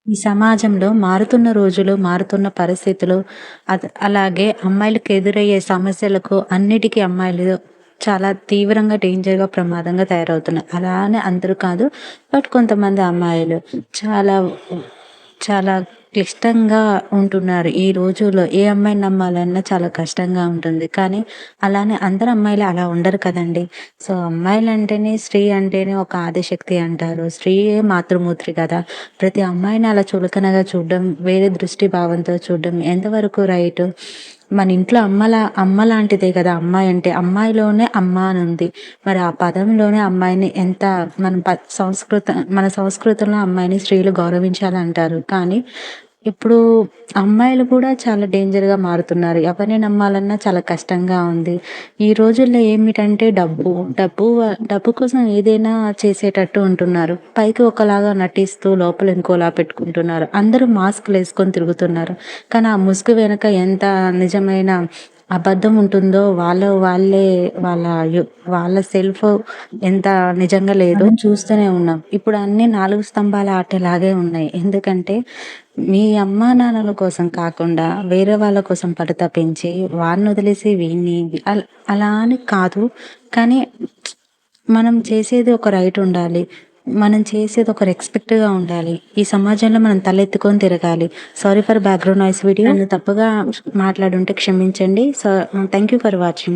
ఈ సమాజంలో మారుతున్న రోజులు, మారుతున్న పరిస్థితులు, అలాగే అమ్మాయిలకి ఎదురయ్యే సమస్యలకు అన్నిటికీ అమ్మాయిలు చాలా తీవ్రంగా, డేంజర్‌గా, ప్రమాదంగా తయారవుతున్నారు. అలా అని అందరూ కాదు. బట్ కొంతమంది అమ్మాయిలు చాలా చాలా క్లిష్టంగా ఉంటున్నారు. ఈ రోజుల్లో ఏ అమ్మాయిని నమ్మాలన్నా చాలా కష్టంగా ఉంటుంది. కానీ అలానే అందరు అమ్మాయిలు అలా ఉండరు కదండీ! సో, అమ్మాయిలంటేనే స్త్రీ అంటేనే ఒక ఆదిశక్తి అంటారు. స్త్రీయే మాతృమూర్తి కదా! ప్రతి అమ్మాయిని అలా చులకనగా చూడడం, వేరే దృష్టి భావంతో చూడడం ఎంతవరకు రైటు? మన ఇంట్లో అమ్మ లాంటిదే కదా అమ్మాయి అంటే. అమ్మాయిలోనే అమ్మ అనుంది. మరి ఆ పదంలోనే అమ్మాయిని ఎంత మనం మన సంస్కృతంలో అమ్మాయిని స్త్రీలు గౌరవించాలంటారు. కానీ ఇప్పుడు అమ్మాయిలు కూడా చాలా డేంజర్‌గా మారుతున్నారు. ఎవరిని నమ్మాలన్నా చాలా కష్టంగా ఉంది. ఈ రోజుల్లో ఏమిటంటే డబ్బు కోసం ఏదైనా చేసేటట్టు ఉంటున్నారు. పైకి ఒకలాగా నటిస్తూ లోపల ఇంకోలా పెట్టుకుంటున్నారు. అందరూ మాస్కులేసుకొని తిరుగుతున్నారు. కానీ ఆ ముసుగు వెనక ఎంత నిజమైన అబద్ధం ఉంటుందో వాళ్ళే వాళ్ళ యు వాళ్ళ సెల్ఫ్ ఎంత నిజంగా లేదో చూస్తూనే ఉన్నాం. ఇప్పుడు అన్నీ 4 స్తంభాల ఆటలాగే ఉన్నాయి. ఎందుకంటే మీ అమ్మా నాన్నల కోసం కాకుండా వేరే వాళ్ళ కోసం పరితపించి వారినొదిలేసి వీడిని అలా అని కాదు. కానీ మనం చేసేది ఒక రైట్ ఉండాలి. మనం చేసేది ఒక రెస్పెక్ట్‌గా ఉండాలి. ఈ సమాజంలో మనం తలెత్తుకొని తిరగాలి. Sorry for background noise video. నన్ను తప్పుగా మాట్లాడుంటే క్షమించండి. Thank you for watching.